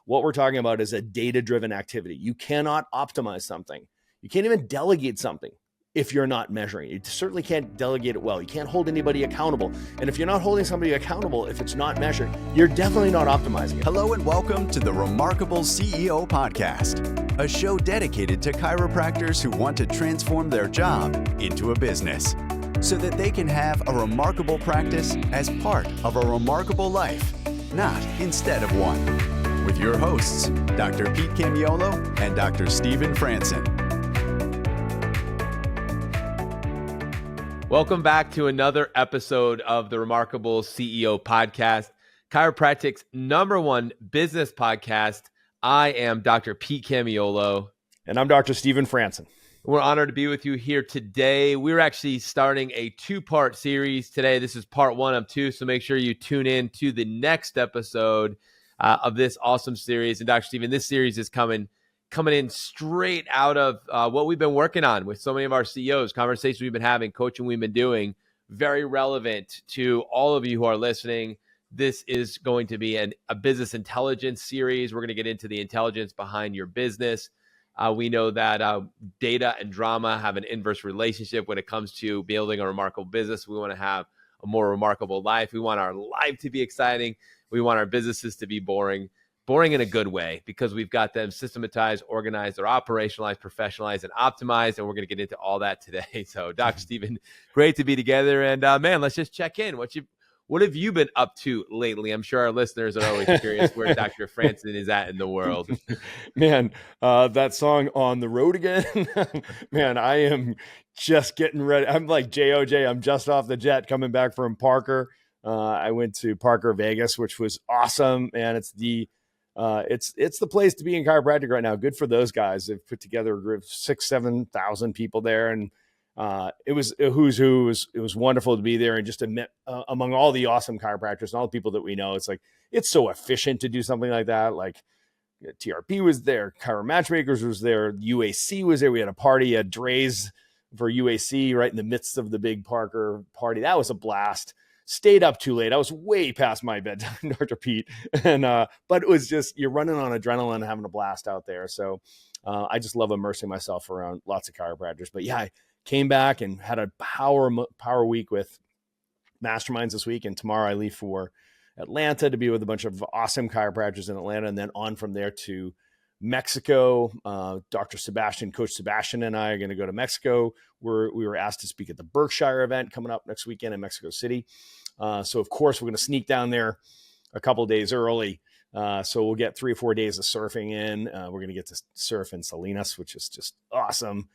What we're talking about is a data-driven activity. You cannot optimize something. You can't even delegate something if you're not measuring. You certainly can't delegate it well. You can't hold anybody accountable. And if you're not holding somebody accountable, if it's not measured, you're definitely not optimizing it. Hello and welcome to the Remarkable CEO Podcast, a show dedicated to chiropractors who want to transform their job into a business so that they can have a remarkable practice as part of a remarkable life, not instead of one. With your hosts, Dr. Pete Camiolo and Dr. Stephen Franson. Welcome back to another episode of the Remarkable CEO Podcast, chiropractic's #1 business podcast. I am Dr. Pete Camiolo. And I'm Dr. Stephen Franson. We're honored to be with you here today. We're actually starting a 2-part series today. This is part 1 of 2, so make sure you tune in to the next episode of this awesome series. And Dr. Stephen, this series is coming in straight out of what we've been working on with so many of our CEOs, conversations we've been having, coaching we've been doing, very relevant to all of you who are listening. This is going to be a business intelligence series. We're going to get into the intelligence behind your business. We know that data and drama have an inverse relationship when it comes to building a remarkable business. We want to have a more remarkable life. We want our life to be exciting. We want our businesses to be boring in a good way, because we've got them systematized, organized, or operationalized, professionalized, and optimized. And we're going to get into all that today. So Dr. Stephen, great to be together. And man, let's just check in. What have you been up to lately? I'm sure our listeners are always curious where Dr. Franson is at in the world. Man, that song "On the Road Again." Man, I am just getting ready. I'm like JOJ. I'm just off the jet coming back from Parker. I went to Parker, Vegas, which was awesome. And it's the place to be in chiropractic right now. Good for those guys. They've put together a group of 6,000-7,000 people there. And it was a who's who. It was wonderful to be there and just to meet among all the awesome chiropractors and all the people that we know. It's like, it's so efficient to do something like that. Like TRP was there, Chiro Matchmakers was there, UAC was there. We had a party at Dre's for UAC right in the midst of the big Parker party. That was a blast. Stayed up too late. I was way past my bedtime, Dr. Pete. And but it was just, you're running on adrenaline and having a blast out there. So I just love immersing myself around lots of chiropractors. But yeah, I came back and had a power week with masterminds this week. And tomorrow I leave for Atlanta to be with a bunch of awesome chiropractors in Atlanta, and then on from there to Mexico. Dr. Sebastian, Coach Sebastian, and I are going to go to Mexico. We were asked to speak at the Berkshire event coming up next weekend in Mexico City. So of course we're going to sneak down there a couple of days early. So we'll get 3 or 4 days of surfing in. We're going to get to surf in Salinas, which is just awesome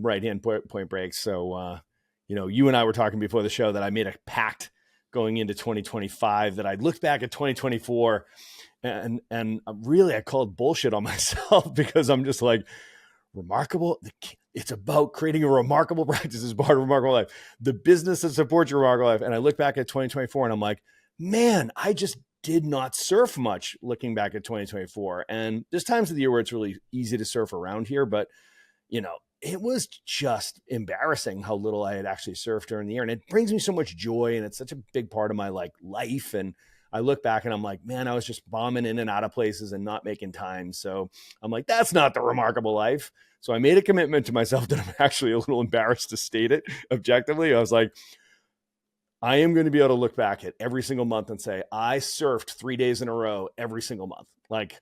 right-hand point breaks. So, you and I were talking before the show that I made a pact going into 2025 that I looked back at 2024 and really I called bullshit on myself, because I'm just like, remarkable. It's about creating a remarkable practice as part of a remarkable life. The business that supports your remarkable life. And I look back at 2024 and I'm like, man, I just did not surf much looking back at 2024. And there's times of the year where it's really easy to surf around here, but it was just embarrassing how little I had actually surfed during the year. And it brings me so much joy, and it's such a big part of my life. And I look back and I'm like, man, I was just bombing in and out of places and not making time. So I'm like, that's not the remarkable life. So I made a commitment to myself that I'm actually a little embarrassed to state it objectively. I was like, I am going to be able to look back at every single month and say, I surfed 3 days in a row every single month. Like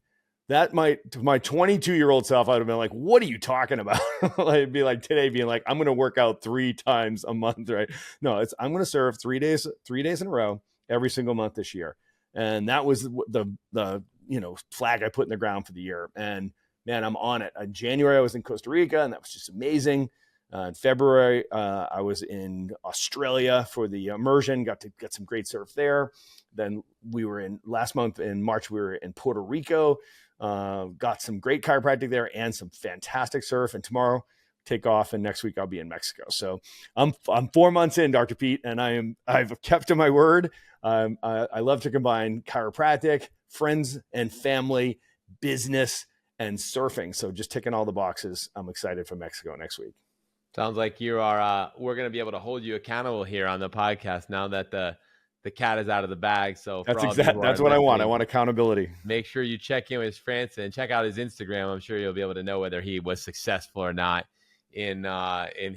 that to my 22-year-old self, I'd have been like, what are you talking about? I'd be like today being like, I'm going to work out 3 times a month, right? No, I'm going to surf 3 days in a row every single month this year. And that was the flag I put in the ground for the year. And man, I'm on it. In January, I was in Costa Rica, and that was just amazing. In February, I was in Australia for the immersion, got to get some great surf there. Then last month in March, we were in Puerto Rico, got some great chiropractic there and some fantastic surf. And tomorrow, take off, and next week I'll be in Mexico. So I'm 4 months in, Dr. Pete, and I've kept to my word. I love to combine chiropractic, friends and family, business, and surfing. So just ticking all the boxes. I'm excited for Mexico next week. Sounds like you are. We're going to be able to hold you accountable here on the podcast now that the the cat is out of the bag. So for That's all of you who that's are what I want. I listening, want accountability. make sure you check in with Franson. Check out his Instagram. I'm sure you'll be able to know whether he was successful or not in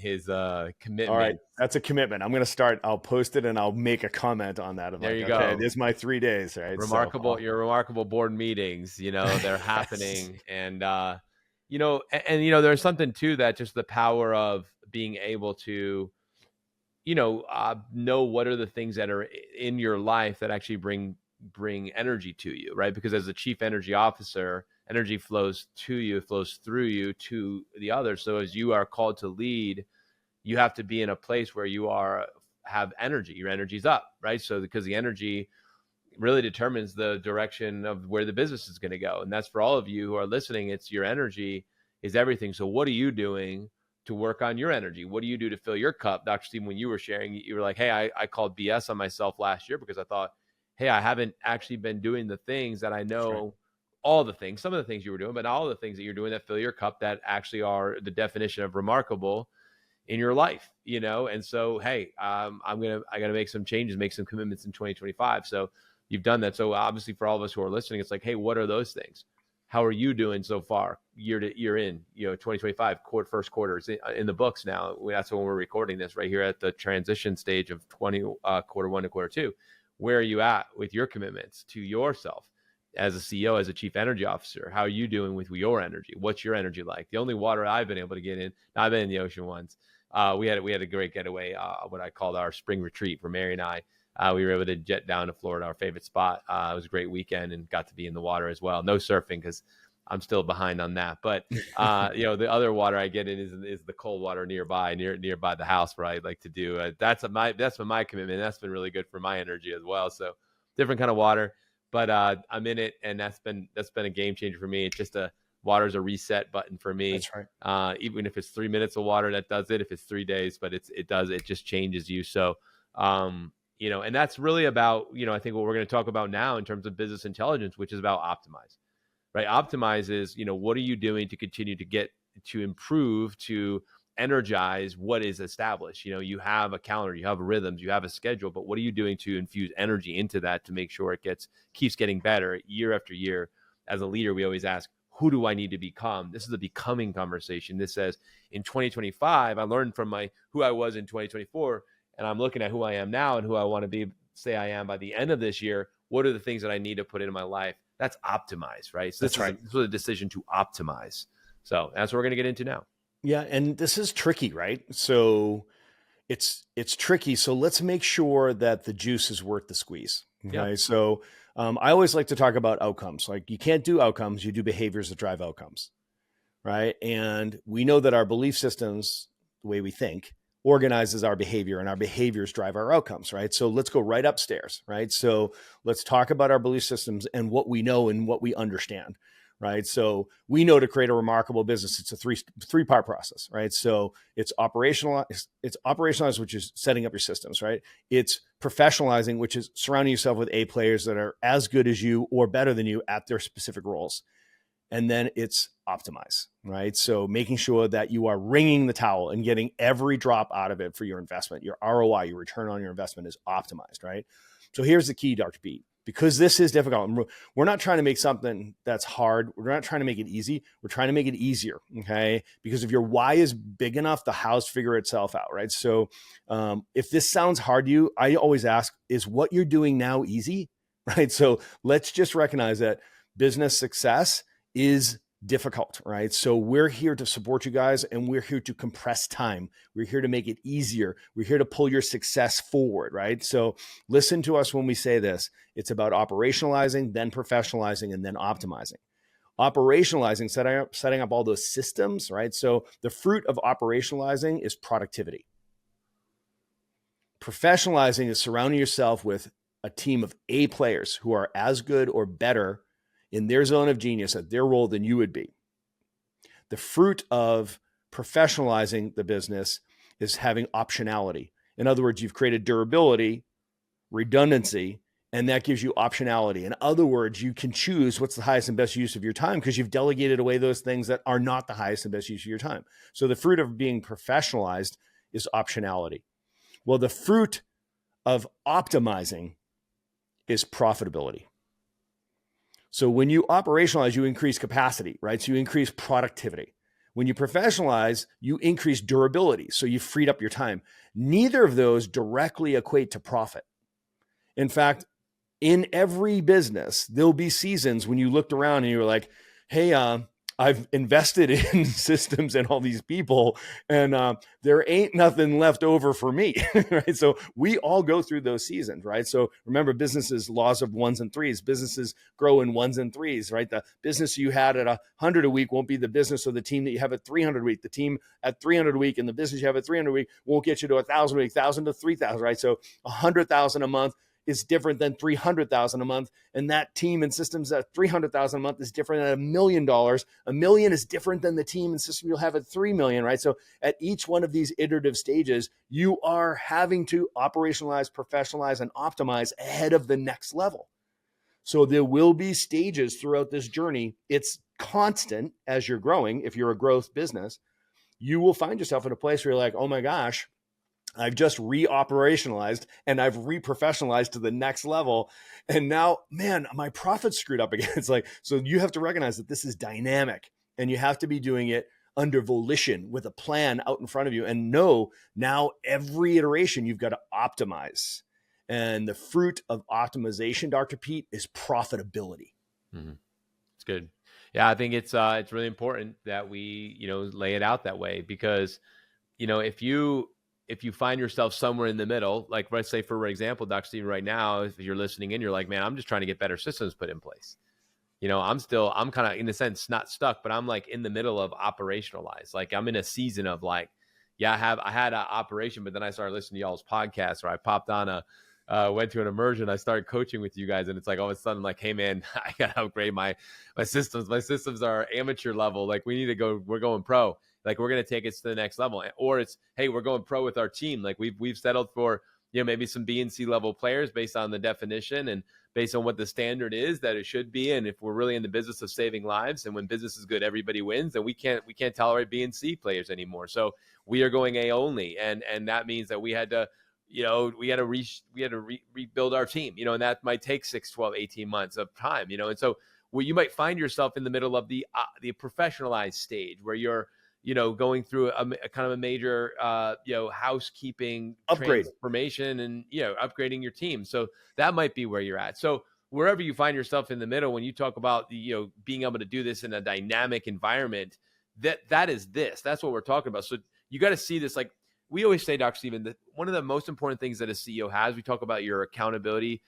his commitment. All right, that's a commitment. I'm going to start. I'll post it and I'll make a comment on that. There you okay, go. this is my 3 days, right? Remarkable, your remarkable board meetings. They're happening, and there's something to that. Just the power of being able to, know what are the things that are in your life that actually bring energy to you, right? Because as a chief energy officer, energy flows to you, it flows through you to the others. So as you are called to lead, you have to be in a place where you have energy. Your energy's up, right? So because the energy really determines the direction of where the business is going to go. And that's for all of you who are listening. It's your energy is everything. So what are you doing to work on your energy? What do you do to fill your cup? Dr. Steve, when you were sharing, you were like, hey, I called BS on myself last year because I thought, hey, I haven't actually been doing the things that I know, all the things, some of the things you were doing, but not all the things that you're doing that fill your cup that actually are the definition of remarkable in your life, And so, hey, I got to make some changes, make some commitments in 2025. So you've done that. So obviously for all of us who are listening, it's like, hey, what are those things? How are you doing so far year to year in, 2025 first quarter is in the books now. That's when we're recording this right here at the transition stage of quarter one to quarter two. Where are you at with your commitments to yourself as a CEO, as a chief energy officer? How are you doing with your energy? What's your energy like? The only water I've been able to get in, I've been in the ocean once. We had a great getaway, what I called our spring retreat for Mary and I. We were able to jet down to Florida, our favorite spot. It was a great weekend and got to be in the water as well. No surfing because I'm still behind on that. But, the other water I get in is the cold water nearby the house where I like to do. That's been my commitment. That's been really good for my energy as well. So different kind of water, but I'm in it. And that's been a game changer for me. It's just water's a reset button for me. That's right. Even if it's 3 minutes of water, that does it. If it's 3 days, but it just changes you. So, and that's really about, I think what we're going to talk about now in terms of business intelligence, which is about optimize, right? Optimize is, what are you doing to continue to improve, to energize what is established? You have a calendar, you have rhythms, you have a schedule, but what are you doing to infuse energy into that to make sure it keeps getting better year after year? As a leader, we always ask, who do I need to become? This is a becoming conversation. This says in 2025, I learned from who I was in 2024, and I'm looking at who I am now and who I want to say I am by the end of this year. What are the things that I need to put into my life? That's optimize, right? So this is a decision to optimize. So that's what we're going to get into now. Yeah. And this is tricky, right? So it's tricky. So let's make sure that the juice is worth the squeeze. Okay. Yeah. So I always like to talk about outcomes. Like you can't do outcomes, you do behaviors that drive outcomes, right? And we know that our belief systems, the way we think, organizes our behavior, and our behaviors drive our outcomes, right? So let's go right upstairs, right? So let's talk about our belief systems and what we know and what we understand, right? So we know to create a remarkable business, it's a three-part process, right? So it's operationalize, which is setting up your systems, right? It's professionalizing, which is surrounding yourself with A players that are as good as you or better than you at their specific roles. And then it's optimize, right? So making sure that you are wringing the towel and getting every drop out of it for your investment. Your ROI, your return on your investment, is optimized, right? So here's the key, Dr. B, because this is difficult. We're not trying to make something that's hard. We're not trying to make it easy. We're trying to make it easier, okay? Because if your why is big enough, the how's figure itself out, right? So if this sounds hard to you, I always ask, is what you're doing now easy, right? So let's just recognize that business success is difficult, right? So we're here to support you guys, and we're here to compress time. We're here to make it easier. We're here to pull your success forward, right? So listen to us when we say this. It's about operationalizing, then professionalizing, and then optimizing. Operationalizing, setting up all those systems, right? So the fruit of operationalizing is productivity. Professionalizing is surrounding yourself with a team of A players who are as good or better in their zone of genius at their role than you would be. The fruit of professionalizing the business is having optionality. In other words, you've created durability, redundancy, and that gives you optionality. In other words, you can choose what's the highest and best use of your time because you've delegated away those things that are not the highest and best use of your time. So the fruit of being professionalized is optionality. Well, the fruit of optimizing is profitability. So when you operationalize, you increase capacity, right? So you increase productivity. When you professionalize, you increase durability. So you freed up your time. Neither of those directly equate to profit. In fact, in every business, there'll be seasons when you looked around and you were like, hey, I've invested in systems and all these people, and there ain't nothing left over for me, right? So we all go through those seasons, right? So remember, businesses, laws of ones and threes. Businesses grow in ones and threes, right? The business you had at 100 a week won't be the business of the team that you have at 300 a week. The team at 300 a week and the business you have at 300 a week won't get you to 1,000 a week, 1,000 to 3,000, right? So 100,000 a month is different than 300,000 a month. And that team and systems at 300,000 a month is different than $1 million. $1 million is different than the team and system you'll have at 3 million, right? So at each one of these iterative stages, you are having to operationalize, professionalize, and optimize ahead of the next level. So there will be stages throughout this journey. It's constant as you're growing. If you're a growth business, you will find yourself in a place where you're like, oh my gosh, I've just re-operationalized and I've re-professionalized to the next level. And now, man, my profit's screwed up again. It's like, so you have to recognize that this is dynamic and you have to be doing it under volition with a plan out in front of you. And know now every iteration you've got to optimize. And the fruit of optimization, Dr. Pete, is profitability. Mm-hmm. It's good. Yeah, I think it's really important that we, lay it out that way, because, if you find yourself somewhere in the middle, like let's say, for example, Dr. Stephen, right now, if you're listening in, you're like, man, I'm just trying to get better systems put in place. I'm kind of, in a sense, not stuck, but I'm like in the middle of operationalize. Like I'm in a season of like, yeah, I had an operation, but then I started listening to y'all's podcast, or I popped on went to an immersion. I started coaching with you guys, and it's like all of a sudden, like, hey man, I gotta upgrade my systems. My systems are amateur level. Like we're going pro. Like we're going to take it to the next level. Or it's, hey, we're going pro with our team. Like we've settled for, maybe some B and C level players based on the definition and based on what the standard is that it should be. And if we're really in the business of saving lives, and when business is good, everybody wins, then we can't tolerate B and C players anymore. So we are going A only. And that means that we had to, rebuild our team, and that might take 6, 12, 18 months of time, and so you might find yourself in the middle of the professionalized stage where you're, going through a kind of a major, housekeeping upgrade, transformation, and, upgrading your team. So that might be where you're at. So wherever you find yourself in the middle, when you talk about the, being able to do this in a dynamic environment, that's what we're talking about. So you got to see this. Like we always say, Dr. Stephen, that one of the most important things that a CEO has, we talk about your accountability,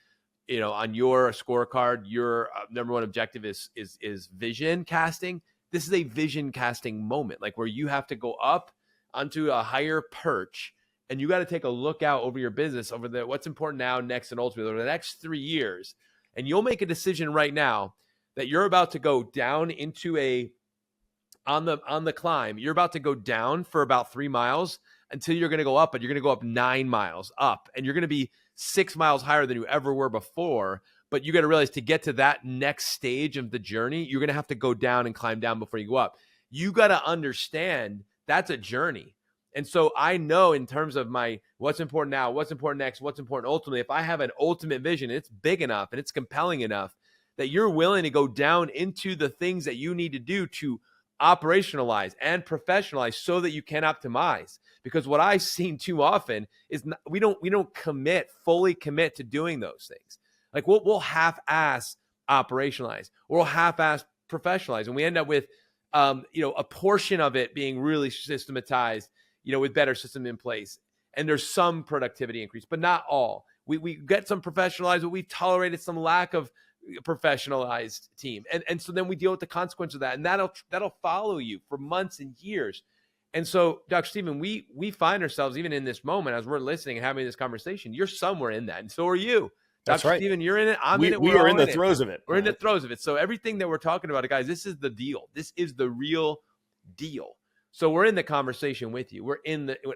on your scorecard, your number one objective is vision casting. This is a vision casting moment, like where you have to go up onto a higher perch, and you got to take a look out over your business, over what's important now, next, and ultimately over the next 3 years. And you'll make a decision right now that you're about to go down into on the climb. You're about to go down for about 3 miles until you're going to go up, but you're going to go up 9 miles up, and you're going to be 6 miles higher than you ever were before. But you got to realize, to get to that next stage of the journey, you're going to have to go down and climb down before you go up. You got to understand that's a journey. And so I know, in terms of what's important now, what's important next, what's important ultimately, if I have an ultimate vision, it's big enough and it's compelling enough that you're willing to go down into the things that you need to do to operationalize and professionalize so that you can optimize. Because what I've seen too often is we don't fully commit to doing those things. Like we'll half-ass operationalize, or we'll half-ass professionalize, and we end up with, a portion of it being really systematized, with better system in place, and there's some productivity increase, but not all. We get some professionalized, but we've tolerated some lack of professionalized team, and so then we deal with the consequence of that, and that'll follow you for months and years. And so, Dr. Stephen, we find ourselves, even in this moment, as we're listening and having this conversation, you're somewhere in that, and so are you. That's Dr. right. Stephen, you're in it. I'm in it. We are in the throes of it. We're in the throes of it. So everything that we're talking about, guys, this is the deal. This is the real deal. So we're in the conversation with you. We're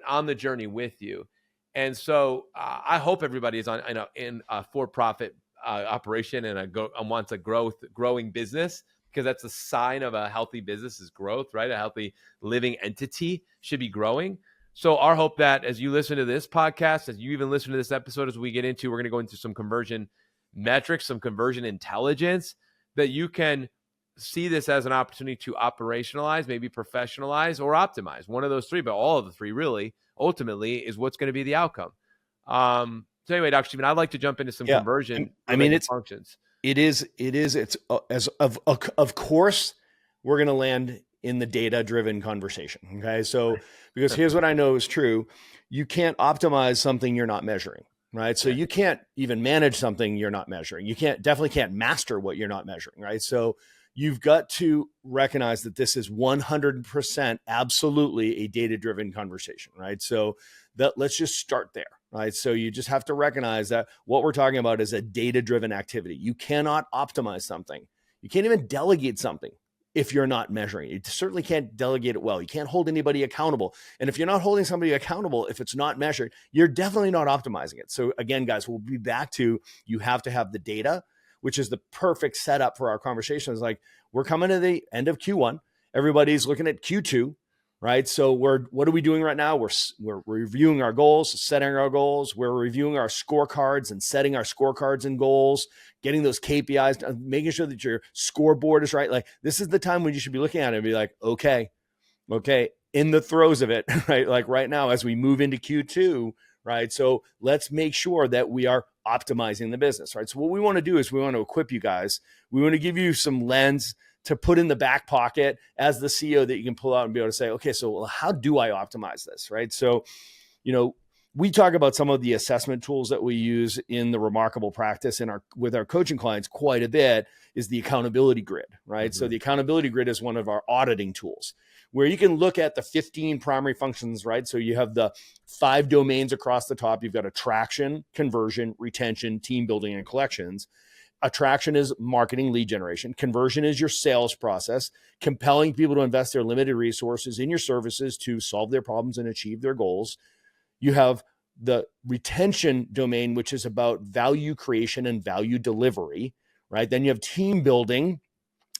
on the journey with you. And so I hope everybody is in a for-profit operation and wants a growing business, because that's a sign of a healthy business is growth, right? A healthy living entity should be growing. So our hope that as you listen to this podcast, as you even listen to this episode, as we get into, we're going to go into some conversion metrics, some conversion intelligence, that you can see this as an opportunity to operationalize, maybe professionalize or optimize. One of those three, but all of the three really ultimately is what's going to be the outcome. So anyway, Dr. Stephen, I'd like to jump into some conversion functions. It's of course we're going to land in the data-driven conversation. Okay. So, because here's what I know is true. You can't optimize something you're not measuring, right? So you can't even manage something you're not measuring. You definitely can't master what you're not measuring, right? So you've got to recognize that this is 100% absolutely a data-driven conversation, right? So let's just start there, right? So you just have to recognize that what we're talking about is a data-driven activity. You cannot optimize something. You can't even delegate something if you're not measuring it. You certainly can't delegate it well. You can't hold anybody accountable. And if you're not holding somebody accountable, if it's not measured, you're definitely not optimizing it. So again, guys, we'll be back to, you have to have the data, which is the perfect setup for our conversation. Is like, we're coming to the end of Q1. Everybody's looking at Q2, right? So what are we doing right now? We're reviewing our goals, setting our goals. We're reviewing our scorecards and setting our scorecards and goals, getting those KPIs, making sure that your scoreboard is right. Like, this is the time when you should be looking at it and be like, okay, in the throes of it, right? Like right now, as we move into Q2, right? So let's make sure that we are optimizing the business, right? So what we want to do is we want to equip you guys. We want to give you some lens to put in the back pocket as the CEO that you can pull out and be able to say, okay, so how do I optimize this, right? So, we talk about some of the assessment tools that we use in the Remarkable practice with our coaching clients quite a bit, is the accountability grid, right? Mm-hmm. So the accountability grid is one of our auditing tools where you can look at the 15 primary functions, right? So you have the 5 domains across the top. You've got attraction, conversion, retention, team building, and collections. Attraction is marketing, lead generation. Conversion is your sales process, compelling people to invest their limited resources in your services to solve their problems and achieve their goals. You have the retention domain, which is about value creation and value delivery, right? Then you have team building,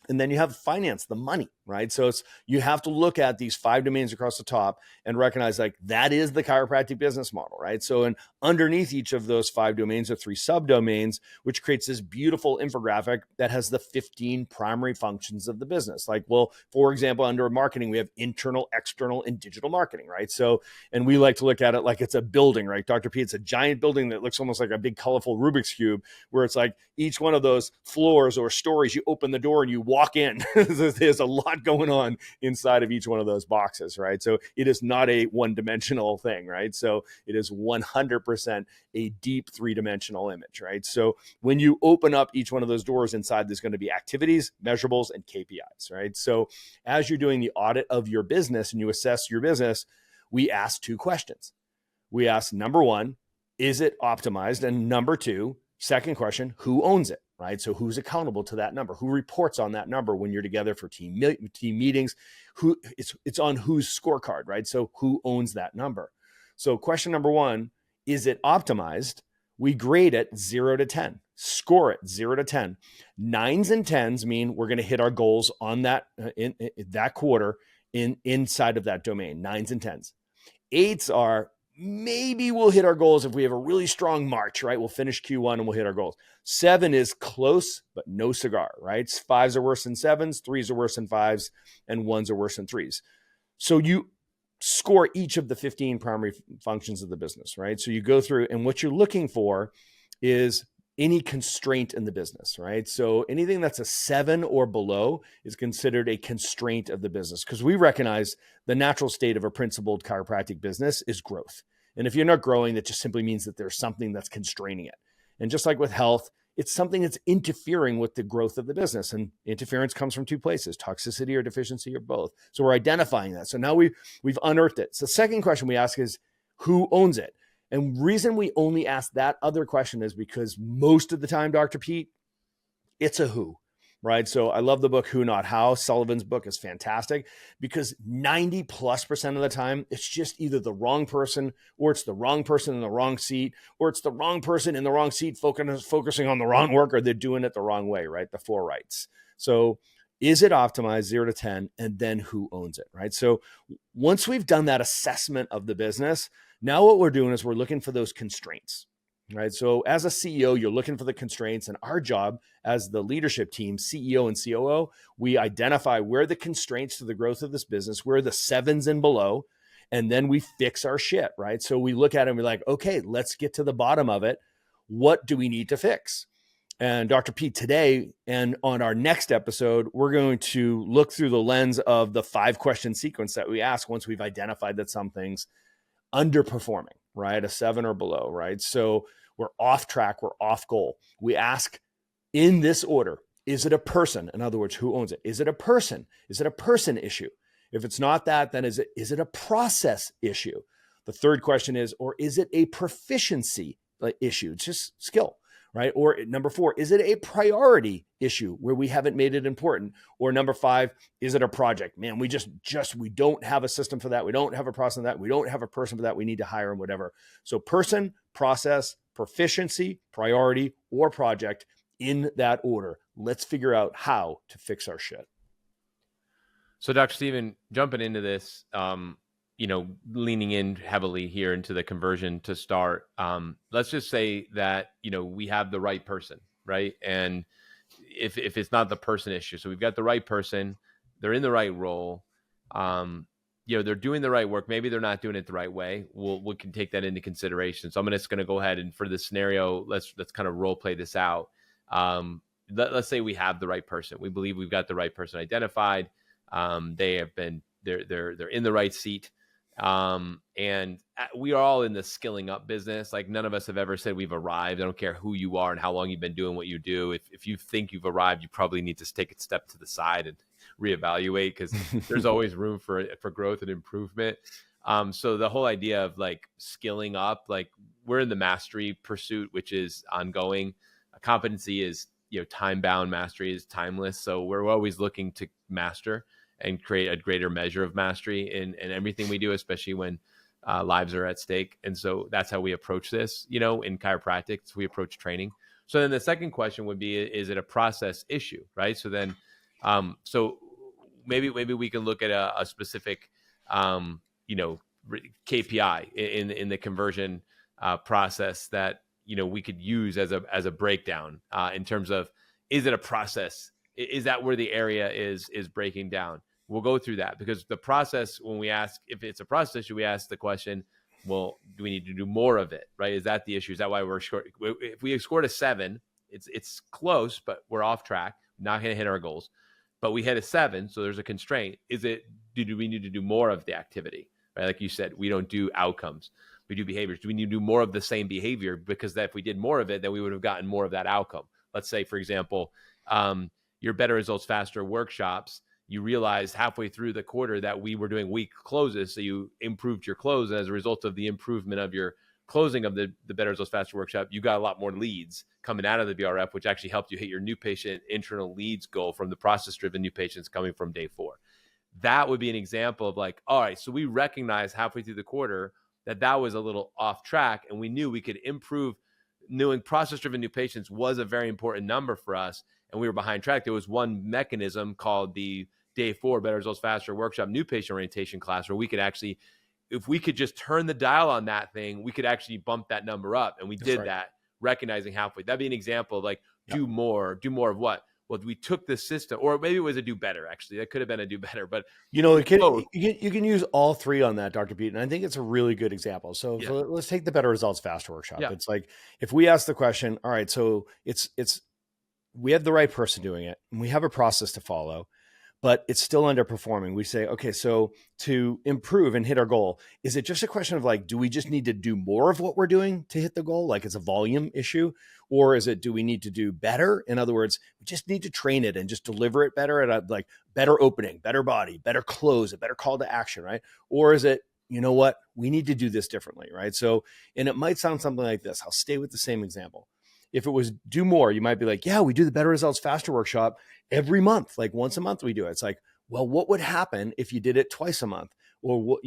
and then you have finance, the money, right? So you have to look at these 5 domains across the top and recognize, like, that is the chiropractic business model, right? So, and underneath each of those 5 domains are 3 subdomains, which creates this beautiful infographic that has the 15 primary functions of the business. Like, well, for example, under marketing, we have internal, external, and digital marketing, right? So, and we like to look at it like it's a building, right? Dr. P, it's a giant building that looks almost like a big colorful Rubik's Cube, where it's like each one of those floors or stories, you open the door and you walk in. There's a lot going on inside of each one of those boxes, right? So it is not a one-dimensional thing, right? So it is 100% a deep 3-dimensional image, right? So when you open up each one of those doors, inside there's going to be activities, measurables, and KPIs, right? So as you're doing the audit of your business and you assess your business, we ask 2 questions. We ask, number 1, is it optimized? And number 2, second question, who owns it? Right? So who's accountable to that number? Who reports on that number when you're together for team meetings? Who it's on whose scorecard, right? So who owns that number? So question number 1, is it optimized? We grade it 0 to 10, score it 0 to 10. 9s and 10s mean we're going to hit our goals on that in that quarter inside of that domain. 9s and 10s. 8s are, maybe we'll hit our goals if we have a really strong March, right? We'll finish Q1 and we'll hit our goals. 7 is close, but no cigar, right? 5s are worse than 7s, 3s are worse than 5s, and 1s are worse than 3s. So you score each of the 15 primary functions of the business, right? So you go through, and what you're looking for is any constraint in the business, right? So anything that's a 7 or below is considered a constraint of the business, because we recognize the natural state of a principled chiropractic business is growth. And if you're not growing, that just simply means that there's something that's constraining it. And just like with health, it's something that's interfering with the growth of the business. And interference comes from 2 places, toxicity or deficiency or both. So we're identifying that. So now we've unearthed it. So the second question we ask is, who owns it? And reason we only ask that other question is because most of the time, Dr. Pete, it's a who, right? So I love the book, Who Not How. Sullivan's book is fantastic because 90+% of the time, it's just either the wrong person, or it's the wrong person in the wrong seat, or it's the wrong person in the wrong seat focusing on the wrong work, or they're doing it the wrong way, right? The 4 rights. So Is it optimized 0 to 10? And then who owns it, right? So once we've done that assessment of the business, now what we're doing is we're looking for those constraints, right? So as a CEO, you're looking for the constraints, and our job as the leadership team, CEO and COO, we identify where the constraints to the growth of this business, where the 7s and below, and then we fix our shit, right? So we look at it and we're like, okay, let's get to the bottom of it. What do we need to fix? And Dr. Pete, today and on our next episode, we're going to look through the lens of the 5-question sequence that we ask once we've identified that something's underperforming, right? A 7 or below, right? So we're off track, we're off goal. We ask in this order, is it a person? In other words, who owns it? Is it a person? Is it a person issue? If it's not that, then is it a process issue? The third question is, or is it a proficiency issue? It's just skill, right? Or number 4, is it a priority issue where we haven't made it important? Or number 5, is it a project? Man, we don't have a system for that. We don't have a process for that. We don't have a person for that. We need to hire and whatever. So person, process, proficiency, priority, or project in that order. Let's figure out how to fix our shit. So Dr. Stephen, jumping into this, leaning in heavily here into the conversion to start, let's just say that, we have the right person, right? And if it's not the person issue, so we've got the right person, they're in the right role, they're doing the right work. Maybe they're not doing it the right way. We can take that into consideration. So I'm just going to go ahead and for this scenario, let's kind of role play this out. Let's say we have the right person. We believe we've got the right person identified. They're in the right seat. And we are all in the skilling up business. Like none of us have ever said we've arrived. I don't care who you are and how long you've been doing what you do. If you think you've arrived, you probably need to take a step to the side and reevaluate, because there's always room for growth and improvement. So the whole idea of like skilling up, like we're in the mastery pursuit, which is ongoing. A competency is, time-bound. Mastery is timeless. So we're always looking to master and create a greater measure of mastery in everything we do, especially when lives are at stake. And so that's how we approach this, in chiropractic. We approach training. So then the second question would be, is it a process issue, right? So then, so maybe we can look at a specific, KPI in the conversion process that, we could use as a breakdown in terms of, is it a process? Is that where the area is breaking down? We'll go through that, because the process, when we ask if it's a process issue, we ask the question, well, do we need to do more of it, right? Is that the issue? Is that why we're short? If we scored a 7, it's close, but we're off track, not going to hit our goals. But we hit a 7, so there's a constraint. Do we need to do more of the activity, right? Like you said, we don't do outcomes. We do behaviors. Do we need to do more of the same behavior? Because if we did more of it, then we would have gotten more of that outcome. Let's say, for example, your Better Results Faster workshops, you realized halfway through the quarter that we were doing weak closes. So you improved your close. And as a result of the improvement of your closing of the Better Results Faster workshop, you got a lot more leads coming out of the BRF, which actually helped you hit your new patient internal leads goal from the process-driven new patients coming from day 4. That would be an example of like, all right, so we recognized halfway through the quarter that was a little off track, and we knew we could improve. Knowing process-driven new patients was a very important number for us, and we were behind track. There was one mechanism called the Day 4 Better Results Faster Workshop New Patient Orientation class, where we could actually, if we could just turn the dial on that thing, we could actually bump that number up. And we did that, recognizing halfway. That'd be an example of like, do more of what? Well, we took the system, or maybe it was a do better, actually. That could have been a do better, but you can use all 3 on that, Dr. Pete. And I think it's a really good example. So let's take the Better Results Faster workshop. Yeah. It's like, if we ask the question, all right, so we have the right person doing it and we have a process to follow, but it's still underperforming. We say, okay, so to improve and hit our goal, is it just a question of like, do we just need to do more of what we're doing to hit the goal? Like it's a volume issue, or is it, do we need to do better? In other words, we just need to train it and just deliver it better at a like better opening, better body, better close, a better call to action, right? Or is it, you know what, we need to do this differently, right? So, and it might sound something like this. I'll stay with the same example. If it was do more, you might be like, yeah, we do the Better Results Faster workshop every month, like once a month we do it. It's like, well, what would happen if you did it twice a month? Or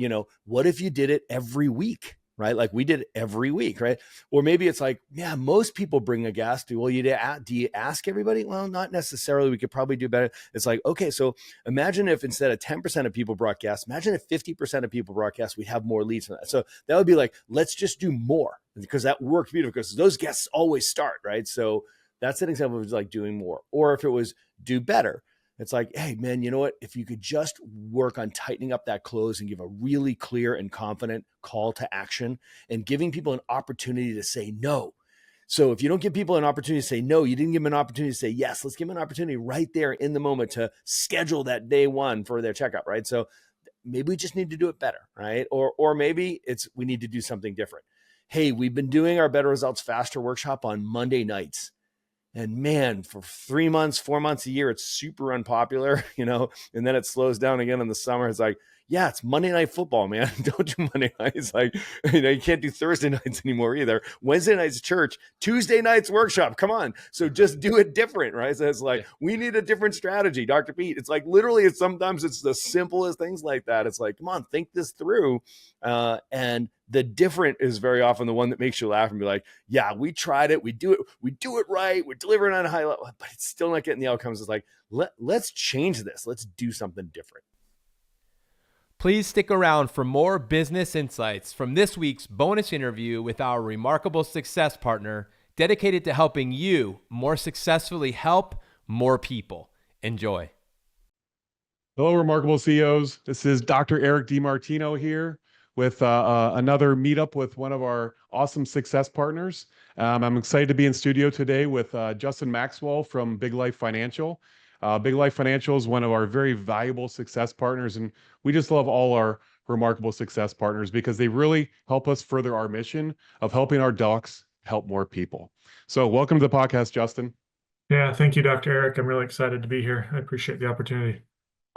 what if you did it every week? right? Like we did it every week, right? Or maybe it's like, yeah, most people bring a guest. Well, do you ask everybody? Well, not necessarily. We could probably do better. It's like, okay, so imagine if instead of 10% of people brought guests, imagine if 50% of people brought guests, we'd have more leads from that. So that would be like, let's just do more, because that worked beautiful, because those guests always start, right? So that's an example of like doing more. Or if it was do better, it's like, hey, man, you know what? If you could just work on tightening up that close and give a really clear and confident call to action and giving people an opportunity to say no. So if you don't give people an opportunity to say no, you didn't give them an opportunity to say yes. Let's give them an opportunity right there in the moment to schedule that day one for their checkup, right? So maybe we just need to do it better, right? Or maybe we need to do something different. Hey, we've been doing our Better Results Faster workshop on Monday nights. And man, for 3 months, 4 months a year, it's super unpopular, and then it slows down again in the summer. It's like, yeah, it's Monday Night Football, man. Don't do Monday nights. Like, you can't do Thursday nights anymore either. Wednesday nights church, Tuesday nights workshop. Come on. So just do it different, right? So it's like, we need a different strategy, Dr. Pete. It's like, literally, sometimes it's the simplest things like that. It's like, come on, think this through. And the different is very often the one that makes you laugh and be like, yeah, we tried it. We do it right. We're delivering on a high level, but it's still not getting the outcomes. It's like, let's change this. Let's do something different. Please stick around for more business insights from this week's bonus interview with our remarkable success partner, dedicated to helping you more successfully help more people. Enjoy. Hello, Remarkable CEOs. This is Dr. Eric DiMartino here with another meetup with one of our awesome success partners. I'm excited to be in studio today with Justin Maxwell from Big Life Financial. Big Life Financial is one of our very valuable success partners, and we just love all our remarkable success partners because they really help us further our mission of helping our docs help more people. So welcome to the podcast, Justin. Yeah, thank you, Dr. Eric. I'm really excited to be here. I appreciate the opportunity.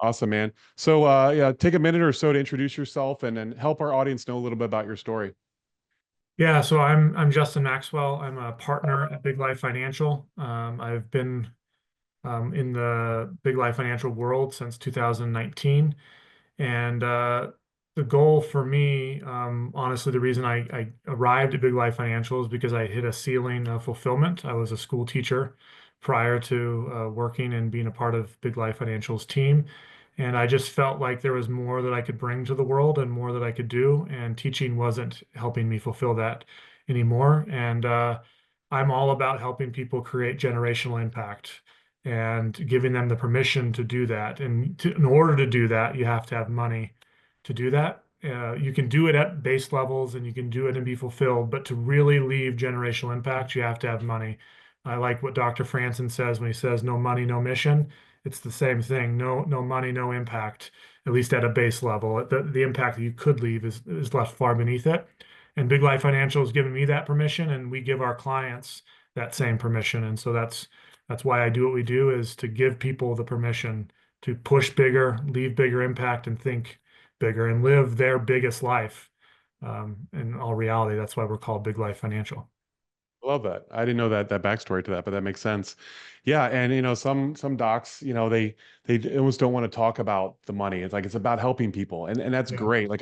Awesome, man. So yeah, take a minute or so to introduce yourself and then help our audience know a little bit about your story. Yeah, so I'm Justin Maxwell. I'm a partner at Big Life Financial. I've been in the Big Life Financial world since 2019. And the goal for me, honestly, the reason I arrived at Big Life Financial is because I hit a ceiling of fulfillment. I was a school teacher prior to working and being a part of Big Life Financial's team. And I just felt like there was more that I could bring to the world and more that I could do. And teaching wasn't helping me fulfill that anymore. And I'm all about helping people create generational impact and giving them the permission to do that. And in order to do that, you have to have money to do that. You can do it at base levels and you can do it and be fulfilled, but to really leave generational impact, you have to have money. I like what Dr. Franson says when he says, no money, no mission. It's the same thing. No money, no impact, at least at a base level. The impact that you could leave is left far beneath it. And Big Life Financial has given me that permission, and we give our clients that same permission. And so that's why I do what we do, is to give people the permission to push bigger, leave bigger impact, and think bigger and live their biggest life. In all reality, that's why we're called Big Life Financial. Love that. I didn't know that backstory to that, but that makes sense. Yeah, and some docs, they almost don't want to talk about the money. It's like it's about helping people, and that's great. Like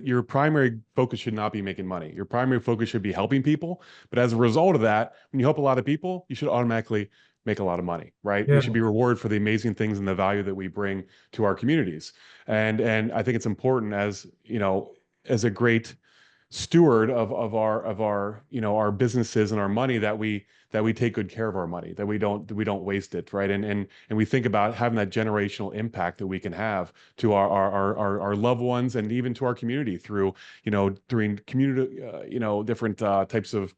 your primary focus should not be making money. Your primary focus should be helping people. But as a result of that, when you help a lot of people, you should automatically make a lot of money, right? Yeah. We should be rewarded for the amazing things and the value that we bring to our communities. And I think it's important as a great steward of our businesses and our money that we take good care of our money, that we don't waste it, right? And we think about having that generational impact that we can have to our loved ones and even to our community through during community different types of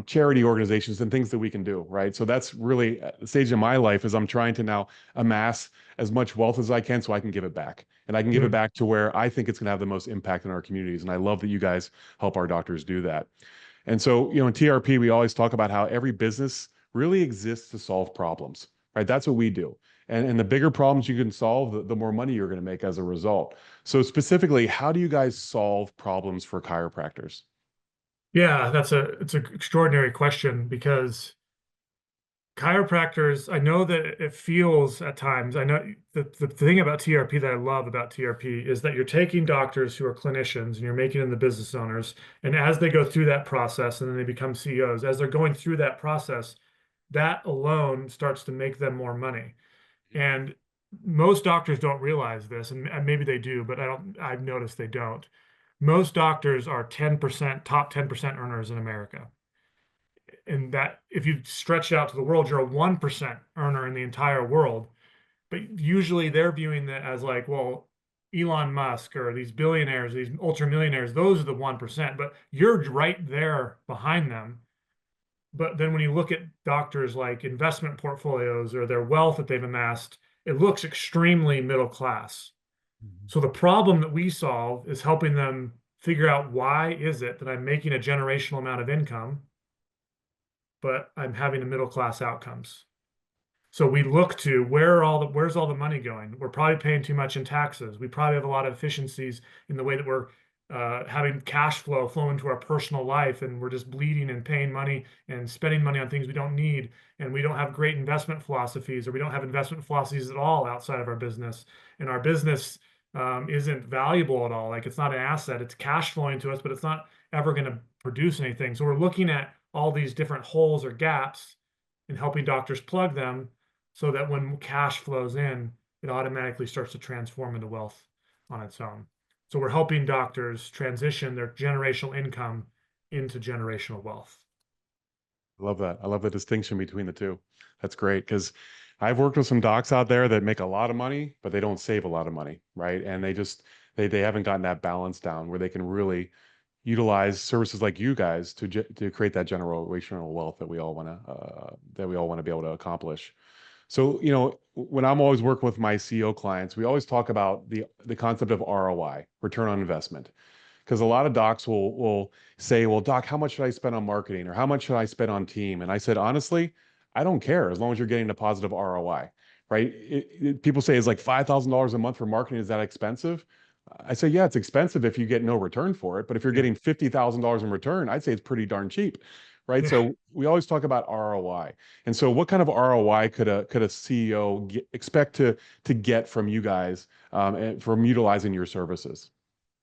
charity organizations and things that we can do, right? So that's really the stage of my life, is I'm trying to now amass as much wealth as I can so I can give it back. And I can give it back to where I think it's going to have the most impact in our communities. And I love that you guys help our doctors do that. And so, in TRP, we always talk about how every business really exists to solve problems, right? That's what we do. And the bigger problems you can solve, the more money you're going to make as a result. So specifically, how do you guys solve problems for chiropractors? Yeah, it's an extraordinary question, because chiropractors, I know that it feels at times, I know the thing about TRP that I love about TRP is that you're taking doctors who are clinicians and you're making them the business owners. And as they go through that process and then they become CEOs, as they're going through that process, that alone starts to make them more money. And most doctors don't realize this, and maybe they do, but I've noticed they don't. Most doctors are 10%, top 10% earners in America. And that if you stretch it out to the world, you're a 1% earner in the entire world. But usually they're viewing that as like, well, Elon Musk or these billionaires, these ultra millionaires, those are the 1%, but you're right there behind them. But then when you look at doctors like investment portfolios or their wealth that they've amassed, it looks extremely middle class. So the problem that we solve is helping them figure out why is it that I'm making a generational amount of income, but I'm having a middle class outcomes. So we look to where's all the money going? We're probably paying too much in taxes. We probably have a lot of efficiencies in the way that we're having cash flow flow into our personal life, and we're just bleeding and paying money and spending money on things we don't need, and we don't have great investment philosophies, or we don't have investment philosophies at all outside of our business, and our business isn't valuable at all. Like it's not an asset; it's cash flowing to us, but it's not ever going to produce anything. So we're looking at all these different holes or gaps and helping doctors plug them so that when cash flows in, it automatically starts to transform into wealth on its own. So we're helping doctors transition their generational income into generational wealth. I love that. I love the distinction between the two. That's great because I've worked with some docs out there that make a lot of money, but they don't save a lot of money, right? And they haven't gotten that balance down where they can really utilize services like you guys to create that generational wealth that we all want to be able to accomplish. So, when I'm always working with my CEO clients, we always talk about the concept of ROI, return on investment. Because a lot of docs will say, well, doc, how much should I spend on marketing or how much should I spend on team? And I said, honestly, I don't care as long as you're getting a positive ROI, right? People say it's like $5,000 a month for marketing. Is that expensive? I say, yeah, it's expensive if you get no return for it. But if you're Yeah. getting $50,000 in return, I'd say it's pretty darn cheap, right? Yeah. So we always talk about ROI. And so what kind of ROI could a CEO expect to get from you guys and from utilizing your services?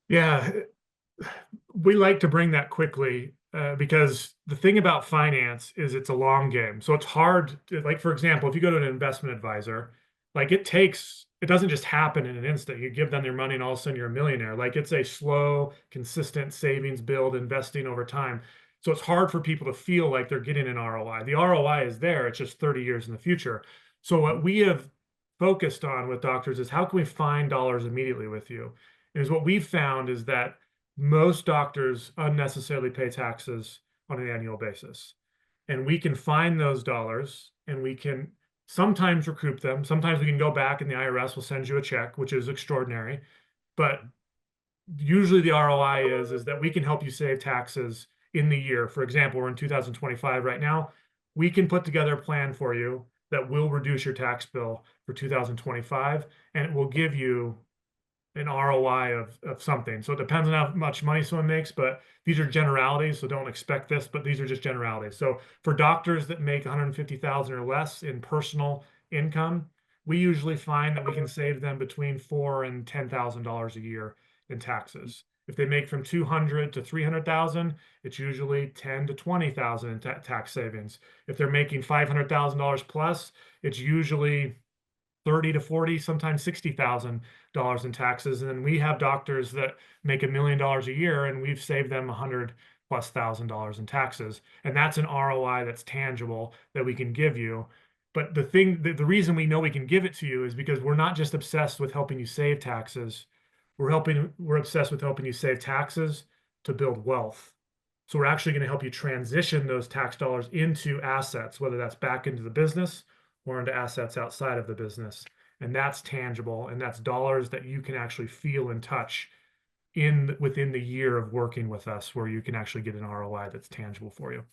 Yeah, we like to bring that quickly because the thing about finance is it's a long game. So it's hard like for example, if you go to an investment advisor, like it doesn't just happen in an instant. You give them their money and all of a sudden you're a millionaire. Like it's a slow, consistent savings build, investing over time. So it's hard for people to feel like they're getting an ROI. The ROI is there, it's just 30 years in the future. So what we have focused on with doctors is how can we find dollars immediately with you? Is what we've found is that most doctors unnecessarily pay taxes on an annual basis. And we can find those dollars and we can sometimes recoup them. Sometimes we can go back and the IRS will send you a check, which is extraordinary. But usually the ROI is that we can help you save taxes in the year. For example, we're in 2025 right now. We can put together a plan for you that will reduce your tax bill for 2025, and it will give you an ROI of something. So it depends on how much money someone makes, but these are generalities, so don't expect this, but these are just generalities. So for doctors that make 150,000 or less in personal income, we usually find that we can save them between $4,000 and $10,000 a year in taxes. If they make from 200 to 300,000, it's usually 10 to 20,000 in tax savings. If they're making $500,000 plus, it's usually 30 to 40, sometimes $60,000 in taxes. And then we have doctors that make $1 million a year and we've saved them $100,000+ in taxes. And that's an ROI that's tangible that we can give you. But the reason we know we can give it to you is because we're not just obsessed with helping you save taxes. We're obsessed with helping you save taxes to build wealth. So we're actually going to help you transition those tax dollars into assets, whether that's back into the business or into assets outside of the business. And that's tangible. And that's dollars that you can actually feel and touch within the year of working with us, where you can actually get an ROI that's tangible for you.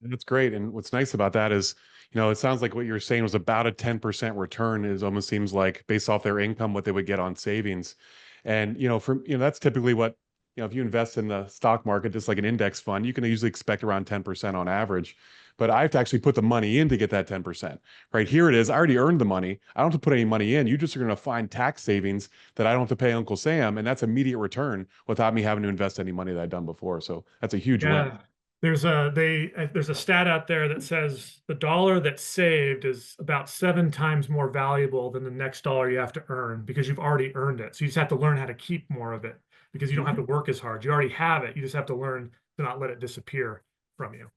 That's great. And what's nice about that is, it sounds like what you're saying was about a 10% return is almost seems like based off their income, what they would get on savings. And, that's typically what, if you invest in the stock market, just like an index fund, you can usually expect around 10% on average. but I have to actually put the money in to get that 10%, right? Here it is. I already earned the money. I don't have to put any money in. You just are going to find tax savings that I don't have to pay Uncle Sam. And that's immediate return without me having to invest any money that I've done before. So that's a huge win. Yeah. There's a stat out there that says the dollar that's saved is about 7 times more valuable than the next dollar you have to earn because you've already earned it. So you just have to learn how to keep more of it because you don't have to work as hard. You already have it. You just have to learn to not let it disappear from you.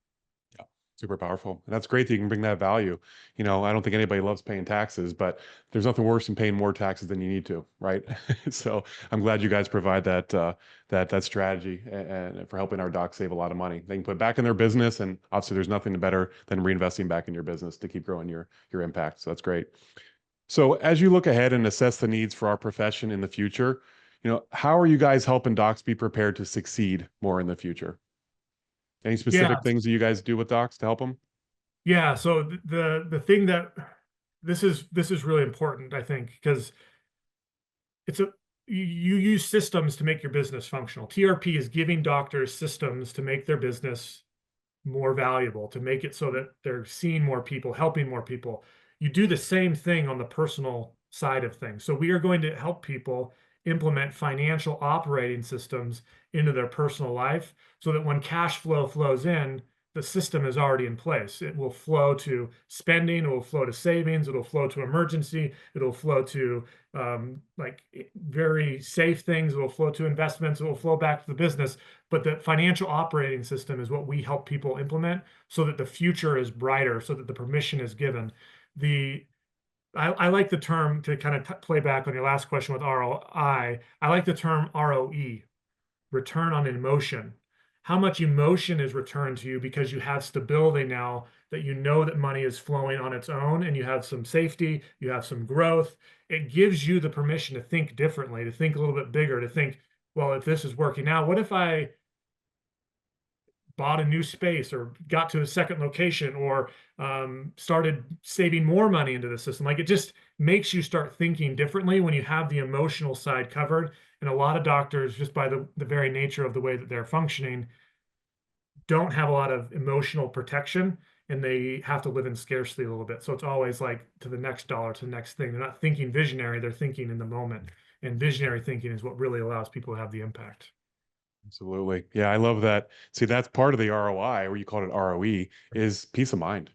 Super powerful. And that's great that you can bring that value. I don't think anybody loves paying taxes, but there's nothing worse than paying more taxes than you need to, right? So I'm glad you guys provide that strategy and for helping our docs save a lot of money. They can put back in their business, and obviously there's nothing better than reinvesting back in your business to keep growing your impact. So that's great. So as you look ahead and assess the needs for our profession in the future, how are you guys helping docs be prepared to succeed more in the future? Any specific Yeah. things that you guys do with docs to help them? Yeah. So the thing that this is really important, I think, because you use systems to make your business functional. TRP is giving doctors systems to make their business more valuable, to make it so that they're seeing more people, helping more people. You do the same thing on the personal side of things. So we are going to help people implement financial operating systems into their personal life so that when cash flow flows in, the system is already in place. It will flow to spending, it will flow to savings, it'll flow to emergency, it'll flow to like very safe things, it'll flow to investments, it will flow back to the business. But the financial operating system is what we help people implement so that the future is brighter, so that the permission is given. I like the term to kind of play back on your last question with ROI. I like the term ROE, return on emotion. How much emotion is returned to you because you have stability now that you know that money is flowing on its own and you have some safety, you have some growth. It gives you the permission to think differently, to think a little bit bigger, to think, well, if this is working out, what if I bought a new space or got to a second location or started saving more money into the system? Like it just makes you start thinking differently when you have the emotional side covered. And a lot of doctors, just by the very nature of the way that they're functioning, don't have a lot of emotional protection and they have to live in scarcity a little bit. So it's always like to the next dollar, to the next thing. They're not thinking visionary, they're thinking in the moment. And visionary thinking is what really allows people to have the impact. Absolutely. Yeah, I love that. See, that's part of the ROI, or you call it ROE, is peace of mind,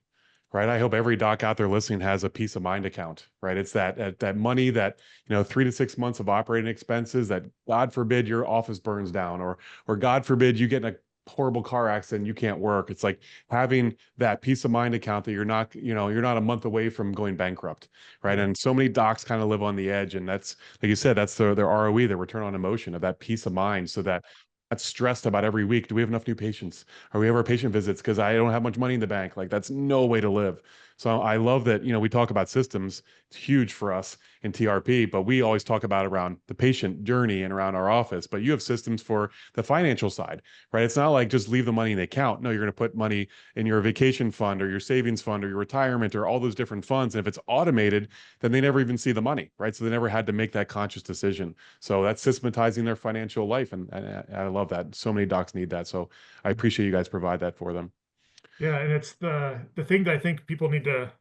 right? I hope every doc out there listening has a peace of mind account, right? It's that money that, 3 to 6 months of operating expenses that God forbid your office burns down or God forbid you get in a horrible car accident, you can't work. It's like having that peace of mind account that you're not a month away from going bankrupt, right? And so many docs kind of live on the edge. And that's, like you said, that's their ROE, their return on emotion of that peace of mind so that not stressed about every week. Do we have enough new patients? Are we have our patient visits? Because I don't have much money in the bank. Like that's no way to live. So I love that, we talk about systems. It's huge for us in TRP, but we always talk about around the patient journey and around our office. But you have systems for the financial side, right? It's not like just leave the money in the account. No, you're going to put money in your vacation fund or your savings fund or your retirement or all those different funds. And if it's automated, then they never even see the money, right? So they never had to make that conscious decision. So that's systematizing their financial life. And I love that. So many docs need that. So I appreciate you guys provide that for them. Yeah, and it's the thing that I think people need to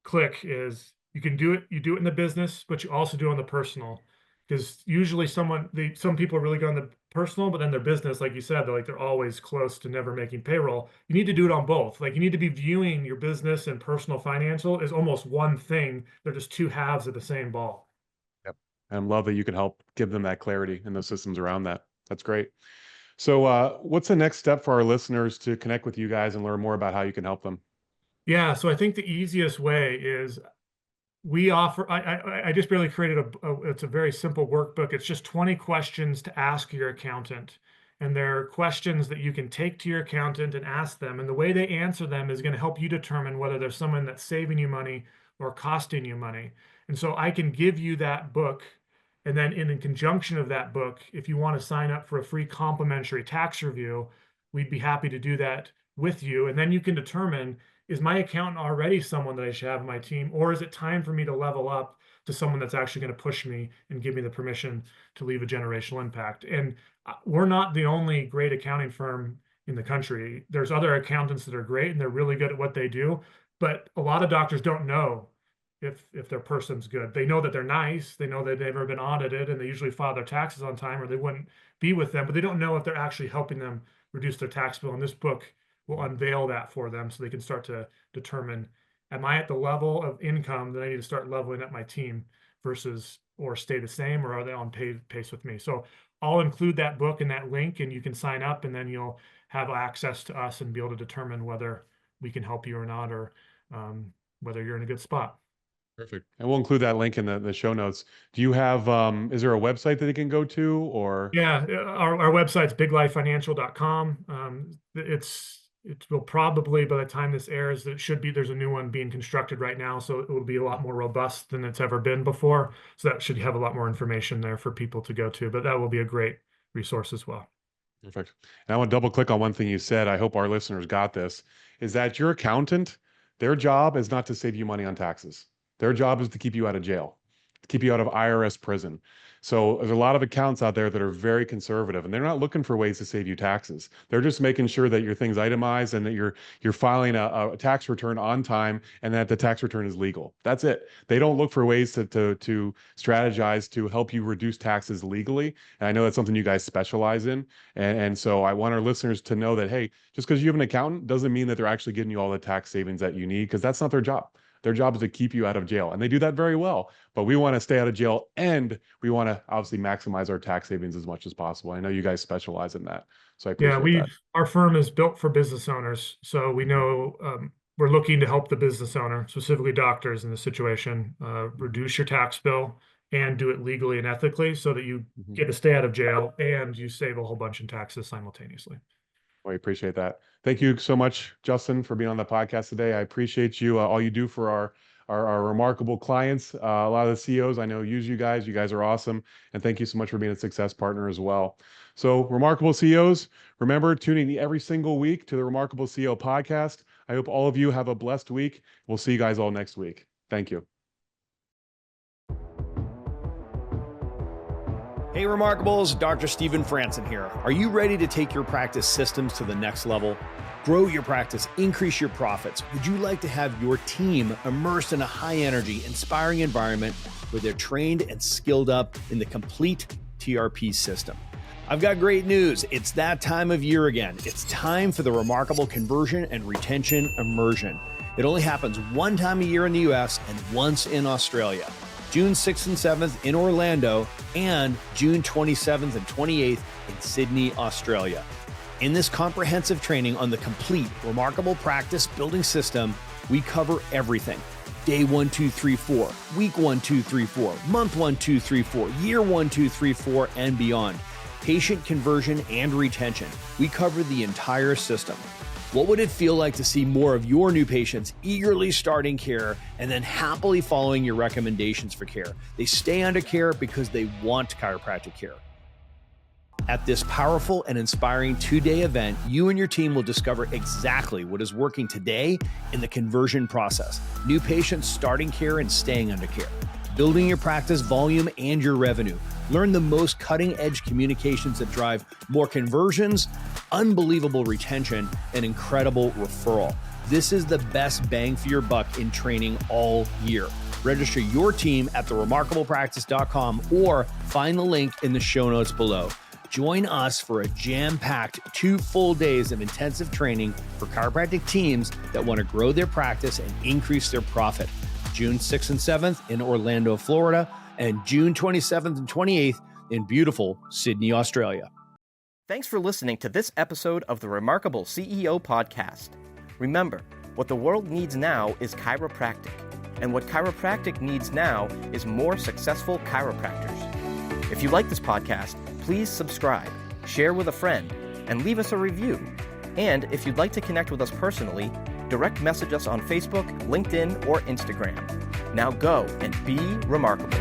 click is you can do it, you do it in the business, but you also do it on the personal. Because usually some people are really good on the personal, but then their business, like you said, they're always close to never making payroll. You need to do it on both. Like you need to be viewing your business and personal financial as almost one thing. They're just two halves of the same ball. Yep. And love that you can help give them that clarity and those systems around that. That's great. So, what's the next step for our listeners to connect with you guys and learn more about how you can help them? Yeah, so I think the easiest way is we offer, I just barely created it's a very simple workbook. It's just 20 questions to ask your accountant. And they're questions that you can take to your accountant and ask them. And the way they answer them is going to help you determine whether there's someone that's saving you money or costing you money. And so I can give you that book. And then in conjunction of that book, if you want to sign up for a free complimentary tax review, we'd be happy to do that with you. And then you can determine, is my accountant already someone that I should have on my team, or is it time for me to level up to someone that's actually going to push me and give me the permission to leave a generational impact? And we're not the only great accounting firm in the country. There's other accountants that are great and they're really good at what they do, but a lot of doctors don't know if their person's good. They know that they're nice, they know that they've never been audited, and they usually file their taxes on time or they wouldn't be with them, but they don't know if they're actually helping them reduce their tax bill. And this book will unveil that for them so they can start to determine, am I at the level of income that I need to start leveling up my team versus, or stay the same, or are they on pace with me? So I'll include that book and that link, and you can sign up, and then you'll have access to us and be able to determine whether we can help you or not, or whether you're in a good spot. Perfect. And we'll include that link in the show notes. Do you have, is there a website that they can go to, or? Yeah, our website's biglifefinancial.com. It will probably, by the time this airs, there's a new one being constructed right now, so it will be a lot more robust than it's ever been before. So that should have a lot more information there for people to go to, but that will be a great resource as well. Perfect. And I want to double click on one thing you said. I hope our listeners got this, is that your accountant, their job is not to save you money on taxes. Their job is to keep you out of jail, to keep you out of IRS prison. So there's a lot of accountants out there that are very conservative, and they're not looking for ways to save you taxes. They're just making sure that your thing's itemized and that you're filing a tax return on time and that the tax return is legal. That's it. They don't look for ways to strategize to help you reduce taxes legally. And I know that's something you guys specialize in. And so I want our listeners to know that, hey, just because you have an accountant doesn't mean that they're actually getting you all the tax savings that you need, because that's not their job. Their job is to keep you out of jail, and they do that very well. But we want to stay out of jail, and we want to obviously maximize our tax savings as much as possible. I know you guys specialize in that, so I appreciate that. Our firm is built for business owners, so we know we're looking to help the business owner, specifically doctors in this situation, reduce your tax bill and do it legally and ethically, so that you get to stay out of jail and you save a whole bunch in taxes simultaneously. I appreciate that. Thank you so much, Justin, for being on the podcast today. I appreciate you, all you do for our remarkable clients. A lot of the CEOs I know use you guys. You guys are awesome. And thank you so much for being a success partner as well. So remarkable CEOs, remember tuning in every single week to the Remarkable CEO podcast. I hope all of you have a blessed week. We'll see you guys all next week. Thank you. Hey Remarkables, Dr. Stephen Franson here. Are you ready to take your practice systems to the next level? Grow your practice, increase your profits. Would you like to have your team immersed in a high energy, inspiring environment where they're trained and skilled up in the complete TRP system? I've got great news. It's that time of year again. It's time for the Remarkable Conversion and Retention Immersion. It only happens one time a year in the US and once in Australia. June 6th and 7th in Orlando, and June 27th and 28th in Sydney, Australia. In this comprehensive training on the complete Remarkable Practice Building System, we cover everything. Day 1, 2, 3, 4, week 1, 2, 3, 4, month 1, 2, 3, 4, year 1, 2, 3, 4, and beyond. Patient conversion and retention. We cover the entire system. What would it feel like to see more of your new patients eagerly starting care and then happily following your recommendations for care? They stay under care because they want chiropractic care. At this powerful and inspiring 2-day event, you and your team will discover exactly what is working today in the conversion process. New patients starting care and staying under care. Building your practice volume and your revenue. Learn the most cutting-edge communications that drive more conversions, unbelievable retention, and incredible referral. This is the best bang for your buck in training all year. Register your team at theremarkablepractice.com or find the link in the show notes below. Join us for a jam-packed 2 full days of intensive training for chiropractic teams that want to grow their practice and increase their profit. June 6th and 7th in Orlando, Florida, and June 27th and 28th in beautiful Sydney, Australia. Thanks for listening to this episode of the Remarkable CEO Podcast. Remember, what the world needs now is chiropractic, and what chiropractic needs now is more successful chiropractors. If you like this podcast, please subscribe, share with a friend, and leave us a review. And if you'd like to connect with us personally, direct message us on Facebook, LinkedIn, or Instagram. Now go and be remarkable.